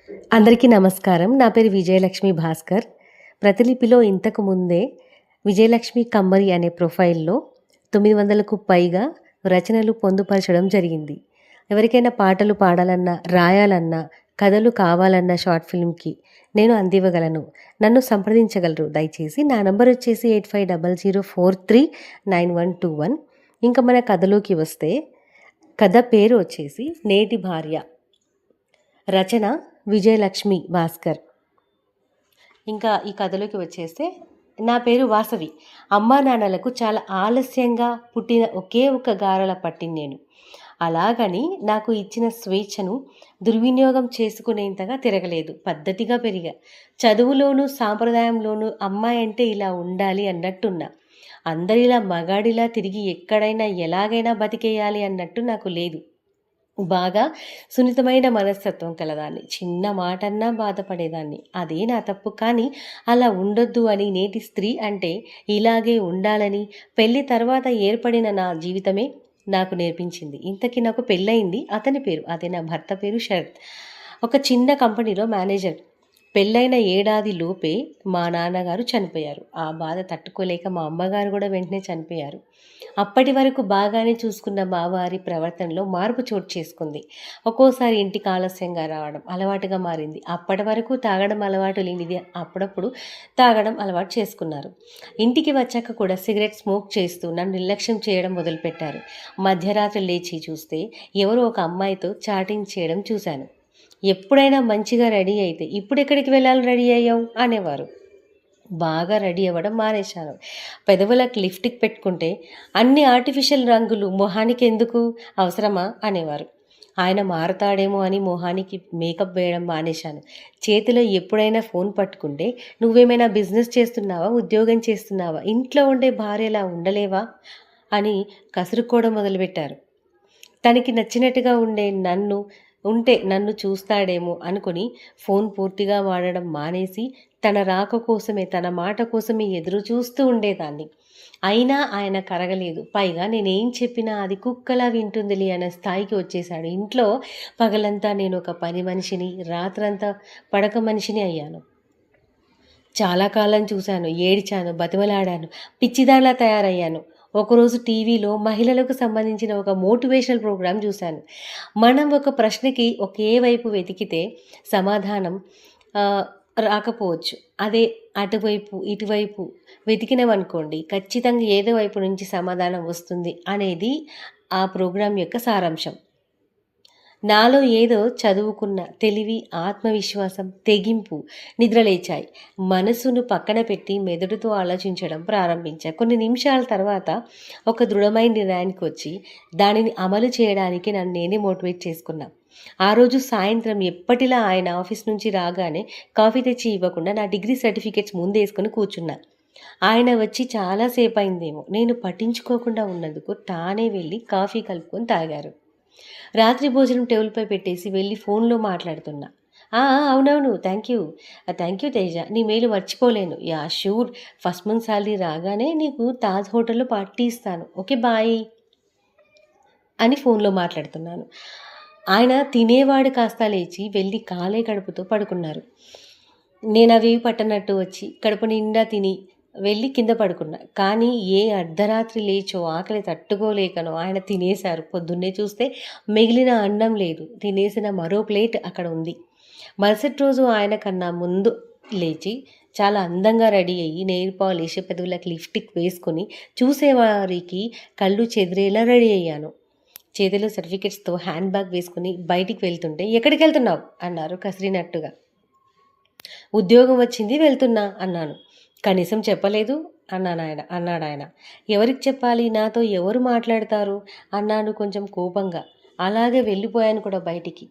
అందరికీ నమస్కారం. నా పేరు విజయలక్ష్మి భాస్కర్. ప్రతిలిపిలో ఇంతకు ముందే విజయలక్ష్మి కమ్మరి అనే ప్రొఫైల్‌లో 900కు పైగా రచనలు పొందుపరచడం జరిగింది. ఎవరికైనా పాటలు పాడాలన్నా, రాయాలన్నా, కథలు కావాలన్నా షార్ట్ ఫిల్మ్‌కి నేను అందివ్వగలను. నన్ను సంప్రదించగలరు దయచేసి. నా నంబర్ వచ్చేసి 8500439121. ఇంకా మన కథలోకి వస్తే, కథ పేరు వచ్చేసి 'నేటి భార్య'. రచన విజయలక్ష్మి భాస్కర్. ఇంకా ఈ కథలోకి వచ్చేస్తే, నా పేరు వాసవి. అమ్మా నాన్నలకు చాలా ఆలస్యంగా పుట్టిన ఒకే ఒక గారాల పట్టిని నేను. అలాగని నాకు ఇచ్చిన స్వేచ్ఛను దుర్వినియోగం చేసుకునేంతగా తిరగలేదు. పద్ధతిగా పెరిగా. చదువులోనూ సాంప్రదాయంలోనూ అమ్మాయి అంటే ఇలా ఉండాలి అన్నట్టున్నా. అందరిలా మగాడిలా తిరిగి ఎక్కడైనా ఎలాగైనా బతికేయాలి అన్నట్టు నాకు లేదు. బాగా సున్నితమైన మనస్తత్వం కలదాన్ని. చిన్న మాటన్నా బాధపడేదాన్ని. అదే నా తప్పు. కానీ అలా ఉండొద్దు అని, నేటి స్త్రీ అంటే ఇలాగే ఉండాలని పెళ్లి తర్వాత ఏర్పడిన నా జీవితమే నాకు నేర్పించింది. ఇంతకీ నాకు పెళ్ళయింది. అతని పేరు, అదే నా భర్త పేరు శరత్. ఒక చిన్న కంపెనీలో మేనేజర్. పెళ్ళైన ఏడాది లోపే మా నాన్నగారు చనిపోయారు. ఆ బాధ తట్టుకోలేక మా అమ్మగారు కూడా వెంటనే చనిపోయారు. అప్పటి వరకు బాగానే చూసుకున్న మా వారి ప్రవర్తనలో మార్పు చోటు చేసుకుంది. ఒక్కోసారి ఇంటికి ఆలస్యంగా రావడం అలవాటుగా మారింది. అప్పటి వరకు తాగడం అలవాటు లేనిది అప్పుడప్పుడు తాగడం అలవాటు చేసుకున్నారు. ఇంటికి వచ్చాక కూడా సిగరెట్ స్మోక్ చేస్తూ నన్ను నిర్లక్ష్యం చేయడం మొదలుపెట్టారు. మధ్యరాత్రి లేచి చూస్తే ఎవరో ఒక అమ్మాయితో చాటింగ్ చేయడం చూశాను. ఎప్పుడైనా మంచిగా రెడీ అయితే, "ఇప్పుడెక్కడికి వెళ్ళాలి రెడీ అయ్యావు?" అనేవారు. బాగా రెడీ అవ్వడం మానేశాను. పెదవులకు లిప్‌స్టిక్ పెట్టుకుంటే, "అన్ని ఆర్టిఫిషియల్ రంగులు మొహానికి ఎందుకు? అవసరమా?" అనేవారు. ఆయన మారతాడేమో అని మొహానికి మేకప్ వేయడం మానేశాను. చేతిలో ఎప్పుడైనా ఫోన్ పట్టుకుంటే, "నువ్వేమైనా బిజినెస్ చేస్తున్నావా? ఉద్యోగం చేస్తున్నావా? ఇంట్లో ఉండే భార్యలా ఉండలేవా?" అని కసురుకోవడం మొదలుపెట్టారు. తనకి నచ్చినట్టుగా నన్ను చూస్తాడేమో అనుకుని ఫోన్ పూర్తిగా వాడడం మానేసి, తన రాక కోసమే, తన మాట కోసమే ఎదురు చూస్తూ ఉండేదాన్ని. అయినా ఆయన కరగలేదు. పైగా నేనేం చెప్పినా అది కుక్కలా వింటుందిలే అనే స్థాయికి వచ్చేశాడు. ఇంట్లో పగలంతా నేనొక పని మనిషిని, రాత్రంతా పడక మనిషిని అయ్యాను. చాలా కాలం చూశాను, ఏడ్చాను, బతిమలాడాను, పిచ్చిదానిలా తయారయ్యాను. ఒకరోజు టీవీలో మహిళలకు సంబంధించిన ఒక మోటివేషనల్ ప్రోగ్రాం చూశాను. మనం ఒక ప్రశ్నకి ఒకే వైపు వెతికితే సమాధానం ఆహ్, రాకపోవచ్చు. అదే అటువైపు, ఇటువైపు వెతికినమనుకోండి, ఖచ్చితంగా ఏదో వైపు నుంచి సమాధానం వస్తుంది అనేది ఆ ప్రోగ్రాం యొక్క సారాంశం. నాలో ఏదో చదువుకున్న తెలివి, ఆత్మవిశ్వాసం, తెగింపు నిద్రలేచాయి. మనసును పక్కన పెట్టి మెదడుతో ఆలోచించడం ప్రారంభించా. కొన్ని నిమిషాల తర్వాత ఒక దృఢమైన నిర్ణయానికి వచ్చి, దానిని అమలు చేయడానికి నన్ను నేనే మోటివేట్ చేసుకున్నా. ఆ రోజు సాయంత్రం ఎప్పటిలా ఆయన ఆఫీస్ నుంచి రాగానే కాఫీ తెచ్చి ఇవ్వకుండా నా డిగ్రీ సర్టిఫికేట్స్ ముందేసుకొని కూర్చున్నా. ఆయన వచ్చి చాలా సేపయిందేమో. నేను పట్టించుకోకుండా ఉన్నందుకు తానే వెళ్ళి కాఫీ కలుపుకొని తాగారు. రాత్రి భోజనం టేబుల్‌పై పెట్టేసి వెళ్ళి ఫోన్‌లో మాట్లాడుతున్నా. "ఆ! ఆ! అవునవును. Thank you Teja. నీ మేలు మర్చిపోలేను. Yeah! Sure. First month salary రాగానే నీకు తాజ్ హోటల్‌లో పార్టీ ఇస్తాను. ఓకే. బాయ్" అని ఫోన్‌లో మాట్లాడుతున్నాను. ఆయన తినేవాడు కాస్త లేచి వెళ్ళి ఖాళీ కడుపుతో పడుకున్నారు. నేనవేవి పట్టనట్టు వచ్చి కడుపు నిండా తిని వెళ్ళి కింద పడుకున్నా. కానీ ఏ అర్ధరాత్రి లేచో, ఆకలి తట్టుకోలేకనో ఆయన తినేశారు. పొద్దున్నే చూస్తే మిగిలిన అన్నం లేదు. తినేసిన మరో ప్లేట్ అక్కడ ఉంది. మరుసటి రోజు ఆయన కన్నా ముందు లేచి చాలా అందంగా రెడీ అయ్యి, నెయిల్ పాలిష్, పెదవులకు లిప్‌స్టిక్ వేసుకొని చూసేవారికి కళ్ళు చెదిరేలా రెడీ అయ్యాను. చేతిలో సర్టిఫికేట్స్‌తో హ్యాండ్ బ్యాగ్ వేసుకొని బయటికి వెళ్తుంటే, "ఎక్కడికెళ్తున్నావు?" అన్నారు కసిరినట్టుగా. "ఉద్యోగం వచ్చింది, వెళ్తున్నా" అన్నాను. "కనీసం చెప్పలేదు" అన్నాడాయన. "ఎవరికి చెప్పాలి? నాతో ఎవరు మాట్లాడతారు?" అన్నాను కొంచెం కోపంగా. అలాగే వెళ్ళిపోయాను కూడా బయటికి.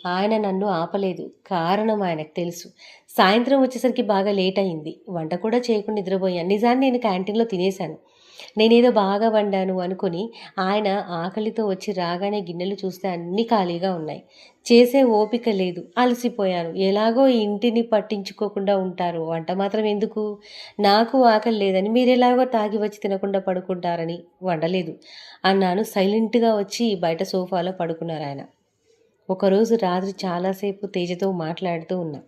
ఆయన నన్ను ఆపలేదు. కారణం ఆయనకు తెలుసు. సాయంత్రం వచ్చేసరికి బాగా లేట్ అయింది. వంట కూడా చేయకుండా నిద్రపోయాను. నిజాన్ని నేను క్యాంటీన్‌లో తినేశాను. నేనేదో బాగా వండాను అనుకుని ఆయన ఆకలితో వచ్చి రాగానే గిన్నెలు చూస్తే అన్నీ ఖాళీగా ఉన్నాయి. చేసే ఓపిక లేదు. అలసిపోయాను. ఎలాగో ఈ ఇంటిని పట్టించుకోకుండా ఉంటారు. వంట మాత్రం ఎందుకు? నాకు ఆకలి లేదని, మీరెలాగో తాగి వచ్చి తినకుండా పడుకుంటారని వండలేదు అన్నాను. సైలెంట్‌గా వచ్చి బయట సోఫాలో పడుకున్నారాయన. ఒకరోజు రాత్రి చాలాసేపు తేజతో మాట్లాడుతూ ఉన్నా.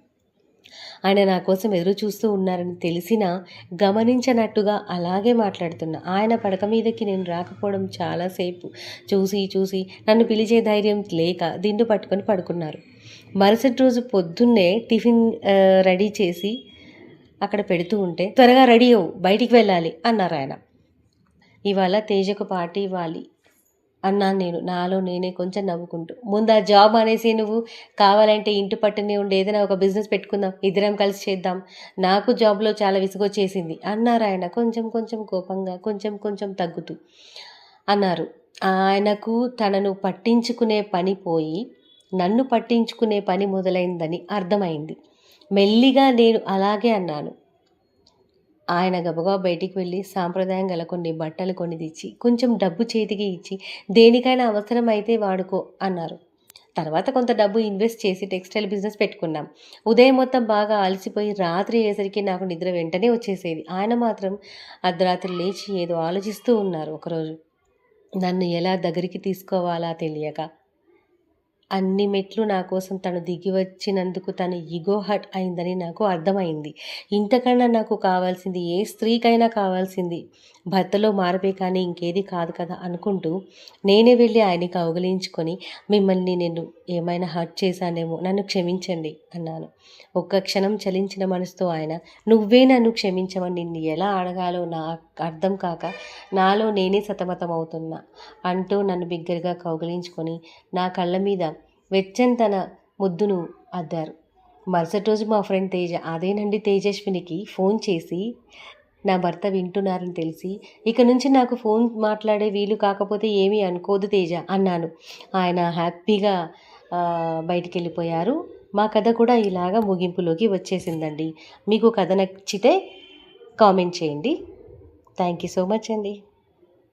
ఆయన నా కోసం ఎదురు చూస్తూ ఉన్నారని తెలిసినా గమనించనట్టుగా అలాగే మాట్లాడుతున్నా. ఆయన పడక మీదకి నేను రాకపోవడం చాలాసేపు చూసి చూసి నన్ను పిలిచే ధైర్యం లేక దిండు పట్టుకొని పడుకున్నారు. మరుసటి రోజు పొద్దున్నే టిఫిన్ రెడీ చేసి అక్కడ పెడుతూ ఉంటే, త్వరగా రెడీ అవ్వు, బయటికి వెళ్ళాలి అన్నారు ఆయన. ఇవాళ తేజకు పార్టీ ఇవ్వాలి అన్నాను నేను, నాలో నేనే కొంచెం నవ్వుకుంటూ. ముందు ఆ జాబ్ అనేసి, నువ్వు కావాలంటే ఇంటి పట్టునే ఉండి ఏదైనా ఒక బిజినెస్ పెట్టుకుందాం, ఇద్దరం కలిసి చేద్దాం, నాకు జాబ్లో చాలా విసుగొచ్చేసింది అన్నారు ఆయన. కొంచెం కొంచెం కోపంగా, కొంచెం కొంచెం తగ్గుతూ అన్నారు. ఆయనకు తనను పట్టించుకునే పని పోయి నన్ను పట్టించుకునే పని మొదలైందని అర్థమైంది. మెల్లిగా నేను అలాగే అన్నాను. ఆయన గబగబా బయటికి వెళ్ళి సాంప్రదాయం గల కొన్ని బట్టలు కొని తెచ్చి కొంచెం డబ్బు చేతికి ఇచ్చి, దేనికైనా అవసరం అయితే వాడుకో అన్నారు. తర్వాత కొంత డబ్బు ఇన్వెస్ట్ చేసి టెక్స్టైల్ బిజినెస్ పెట్టుకున్నాం. ఉదయం మొత్తం బాగా అలసిపోయి రాత్రి అయ్యేసరికి నాకు నిద్ర వెంటనే వచ్చేసేది. ఆయన మాత్రం అర్ధరాత్రి లేచి ఏదో ఆలోచిస్తూ ఉన్నారు. ఒకరోజు నన్ను ఎలా దగ్గరికి తీసుకోవాలా తెలియక, అన్ని మెట్లు నా కోసం తను దిగి వచ్చినందుకు తను ఈగో హర్ట్ అయిందని నాకు అర్థమైంది. ఇంతకన్నా నాకు కావాల్సింది, ఏ స్త్రీకైనా కావాల్సింది భర్తలో మార్పే కానీ ఇంకేది కాదు కదా అనుకుంటూ నేనే వెళ్ళి ఆయన్ని కౌగిలించుకొని, మిమ్మల్ని నేను ఏమైనా హర్ట్ చేశానేమో, నన్ను క్షమించండి అన్నాను. ఒక్క క్షణం చలించిన మనసుతో ఆయన, నువ్వే నన్ను క్షమించమని నిన్ను ఎలా అడగాలో నాకు అర్థం కాక నాలో నేనే సతమతమవుతున్నా అంటూ నన్ను బిగ్గరగా కౌగిలించుకొని నా కళ్ళ మీద వెచ్చని తన ముద్దును అద్దారు. మరుసటి రోజు మా ఫ్రెండ్ తేజ, అదేనండి తేజస్వినికి ఫోన్ చేసి, నా భర్త వింటున్నారని తెలిసి, ఇక నుంచి నాకు ఫోన్ మాట్లాడే వీలు కాకపోతే ఏమీ అనుకోదు తేజ అన్నాను. ఆయన హ్యాపీగా బయటికి వెళ్ళిపోయారు. మా కథ కూడా ఇలాగా ముగింపులోకి వచ్చేసిందండి. మీకు కథ నచ్చితే కామెంట్ చేయండి. థ్యాంక్ యూ సో మచ్ అండి.